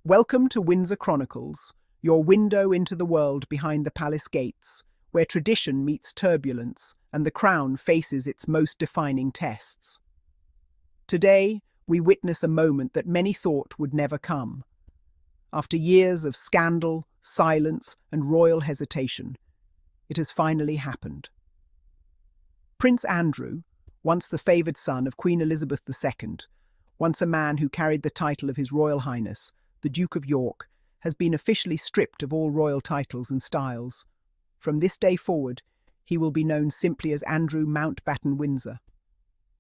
Welcome to Windsor Chronicles, your window into the world behind the palace gates, where tradition meets turbulence and the crown faces its most defining tests. Today, we witness a moment that many thought would never come. After years of scandal, silence, and royal hesitation, it has finally happened. Prince Andrew, once the favoured son of Queen Elizabeth II, once a man who carried the title of His Royal Highness, the Duke of York, has been officially stripped of all royal titles and styles. From this day forward, he will be known simply as Andrew Mountbatten-Windsor.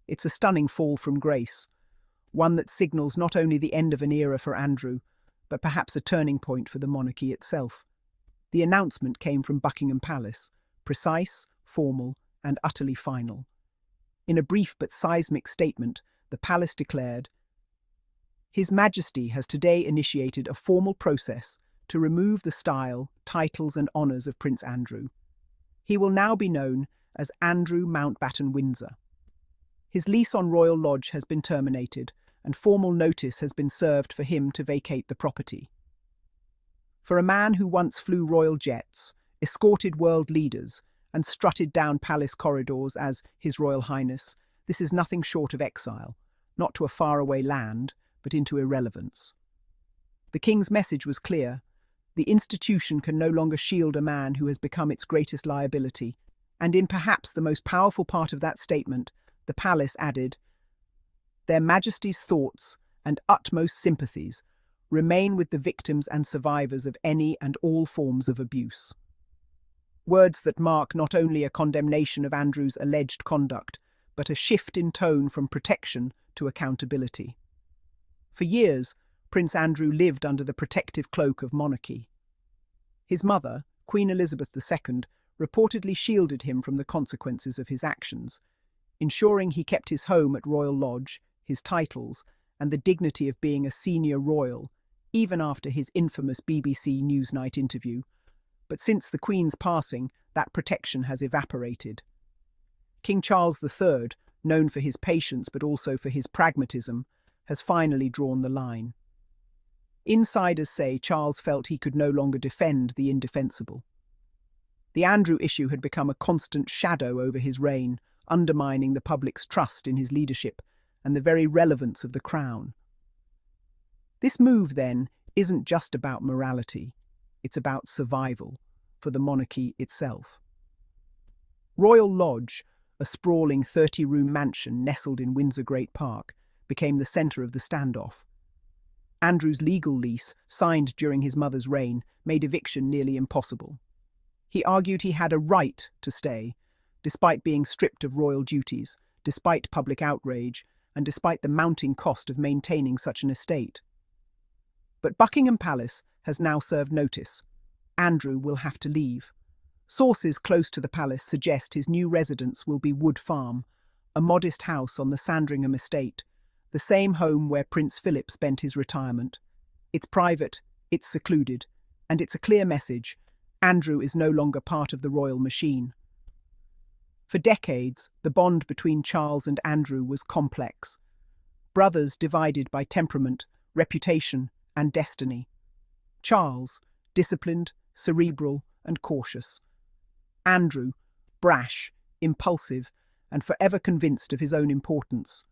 It's a stunning fall from grace, one that signals not only the end of an era for Andrew, but perhaps a turning point for the monarchy itself. The announcement came from Buckingham Palace, precise, formal, and utterly final. In a brief but seismic statement, the palace declared, "His Majesty has today initiated a formal process to remove the style, titles and honours of Prince Andrew. He will now be known as Andrew Mountbatten-Windsor. His lease on Royal Lodge has been terminated, and formal notice has been served for him to vacate the property." For a man who once flew royal jets, escorted world leaders, and strutted down palace corridors as His Royal Highness, this is nothing short of exile, not to a faraway land, but into irrelevance. The King's message was clear. The institution can no longer shield a man who has become its greatest liability, and in perhaps the most powerful part of that statement, the palace added, "Their Majesty's thoughts and utmost sympathies remain with the victims and survivors of any and all forms of abuse." Words that mark not only a condemnation of Andrew's alleged conduct, but a shift in tone from protection to accountability. For years, Prince Andrew lived under the protective cloak of monarchy. His mother, Queen Elizabeth II, reportedly shielded him from the consequences of his actions, ensuring he kept his home at Royal Lodge, his titles, and the dignity of being a senior royal, even after his infamous BBC Newsnight interview. But since the Queen's passing, that protection has evaporated. King Charles III, known for his patience but also for his pragmatism, has finally drawn the line. Insiders say Charles felt he could no longer defend the indefensible. The Andrew issue had become a constant shadow over his reign, undermining the public's trust in his leadership and the very relevance of the crown. This move, then, isn't just about morality. It's about survival for the monarchy itself. Royal Lodge, a sprawling 30-room mansion nestled in Windsor Great Park, became the centre of the standoff. Andrew's legal lease, signed during his mother's reign, made eviction nearly impossible. He argued he had a right to stay, despite being stripped of royal duties, despite public outrage, and despite the mounting cost of maintaining such an estate. But Buckingham Palace has now served notice. Andrew will have to leave. Sources close to the palace suggest his new residence will be Wood Farm, a modest house on the Sandringham estate, the same home where Prince Philip spent his retirement. It's private, it's secluded, and it's a clear message: Andrew is no longer part of the royal machine. For decades, the bond between Charles and Andrew was complex. Brothers divided by temperament, reputation, and destiny. Charles, disciplined, cerebral, and cautious. Andrew, brash, impulsive, and forever convinced of his own importance.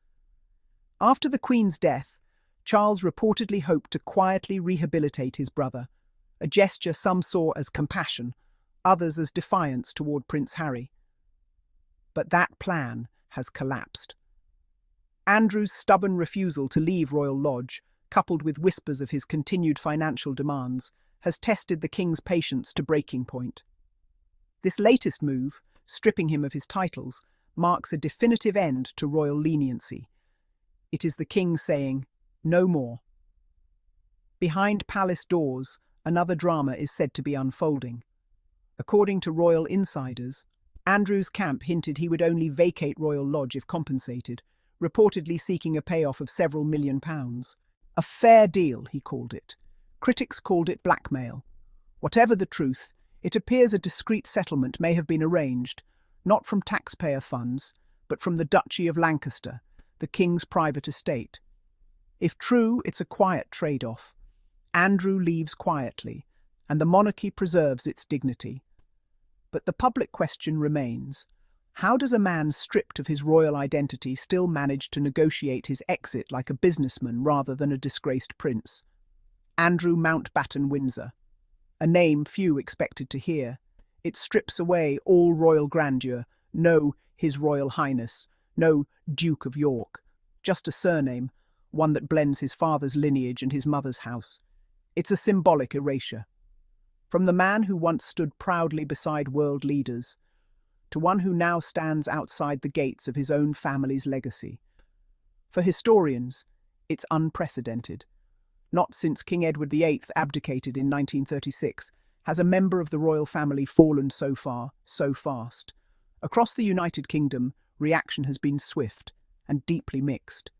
After the Queen's death, Charles reportedly hoped to quietly rehabilitate his brother, a gesture some saw as compassion, others as defiance toward Prince Harry. But that plan has collapsed. Andrew's stubborn refusal to leave Royal Lodge, coupled with whispers of his continued financial demands, has tested the King's patience to breaking point. This latest move, stripping him of his titles, marks a definitive end to royal leniency. It is the King saying, "No more." Behind palace doors, another drama is said to be unfolding. According to royal insiders, Andrew's camp hinted he would only vacate Royal Lodge if compensated, reportedly seeking a payoff of several £1 million. A fair deal, he called it. Critics called it blackmail. Whatever the truth, it appears a discreet settlement may have been arranged, not from taxpayer funds, but from the Duchy of Lancaster, the King's private estate. If true, it's a quiet trade-off. Andrew leaves quietly, and the monarchy preserves its dignity. But the public question remains: how does a man stripped of his royal identity still manage to negotiate his exit like a businessman rather than a disgraced prince? Andrew Mountbatten-Windsor. A name few expected to hear. It strips away all royal grandeur, no His Royal Highness, no Duke of York. Just a surname, one that blends his father's lineage and his mother's house. It's a symbolic erasure. From the man who once stood proudly beside world leaders, to one who now stands outside the gates of his own family's legacy. For historians, it's unprecedented. Not since King Edward VIII abdicated in 1936 has a member of the royal family fallen so far, so fast. Across the United Kingdom, reaction has been swift and deeply mixed.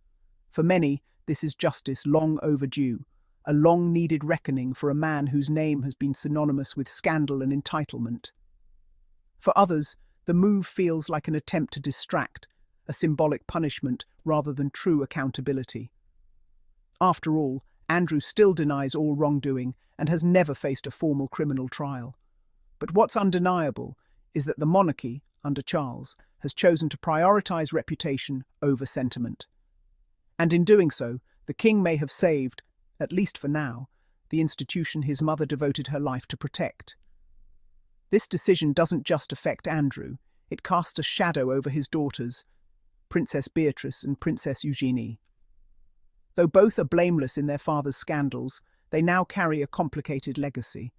For many, this is justice long overdue, a long-needed reckoning for a man whose name has been synonymous with scandal and entitlement. For others, the move feels like an attempt to distract, a symbolic punishment rather than true accountability. After all, Andrew still denies all wrongdoing and has never faced a formal criminal trial. But what's undeniable is that the monarchy, under Charles, has chosen to prioritise reputation over sentiment. And in doing so, the king may have saved, at least for now, the institution his mother devoted her life to protect. This decision doesn't just affect Andrew, it casts a shadow over his daughters, Princess Beatrice and Princess Eugenie. Though both are blameless in their father's scandals, they now carry a complicated legacy.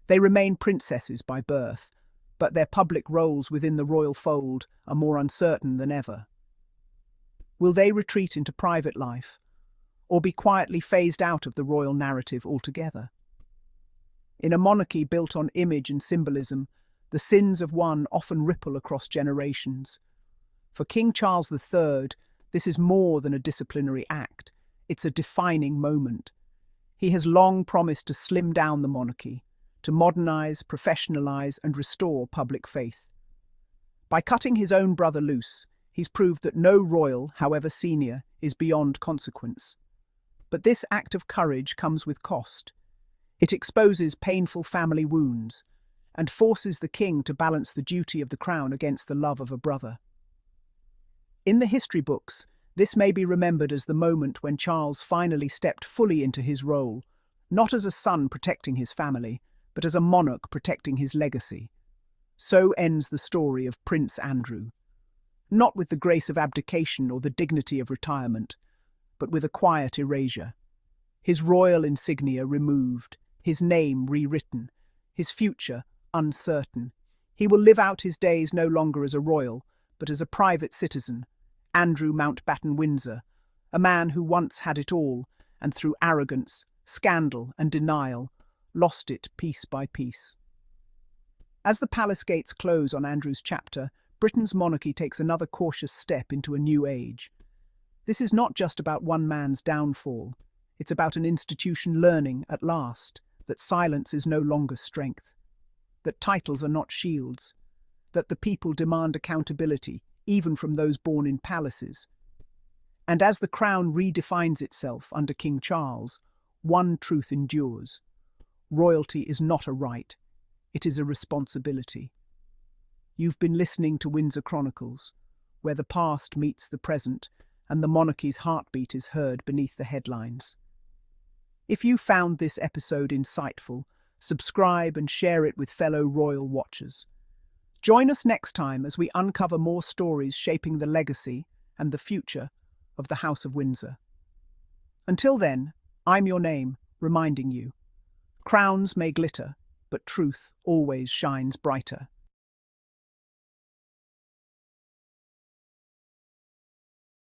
They remain princesses by birth, but their public roles within the royal fold are more uncertain than ever. Will they retreat into private life, or be quietly phased out of the royal narrative altogether? In a monarchy built on image and symbolism, the sins of one often ripple across generations. For King Charles III, this is more than a disciplinary act, it's a defining moment. He has long promised to slim down the monarchy, to modernise, professionalise and restore public faith. By cutting his own brother loose, he's proved that no royal, however senior, is beyond consequence. But this act of courage comes with cost. It exposes painful family wounds and forces the king to balance the duty of the crown against the love of a brother. In the history books, this may be remembered as the moment when Charles finally stepped fully into his role, not as a son protecting his family, but as a monarch protecting his legacy. So ends the story of Prince Andrew. Not with the grace of abdication or the dignity of retirement, but with a quiet erasure. His royal insignia removed, his name rewritten, his future uncertain. He will live out his days no longer as a royal, but as a private citizen, Andrew Mountbatten-Windsor, a man who once had it all, and through arrogance, scandal and denial, lost it piece by piece. As the palace gates close on Andrew's chapter, Britain's monarchy takes another cautious step into a new age. This is not just about one man's downfall. It's about an institution learning, at last, that silence is no longer strength, that titles are not shields, that the people demand accountability, even from those born in palaces. And as the crown redefines itself under King Charles, one truth endures. Royalty is not a right, it is a responsibility. You've been listening to Windsor Chronicles, where the past meets the present and the monarchy's heartbeat is heard beneath the headlines. If you found this episode insightful, subscribe and share it with fellow royal watchers. Join us next time as we uncover more stories shaping the legacy and the future of the House of Windsor. Until then, I'm your name, reminding you, crowns may glitter, but truth always shines brighter.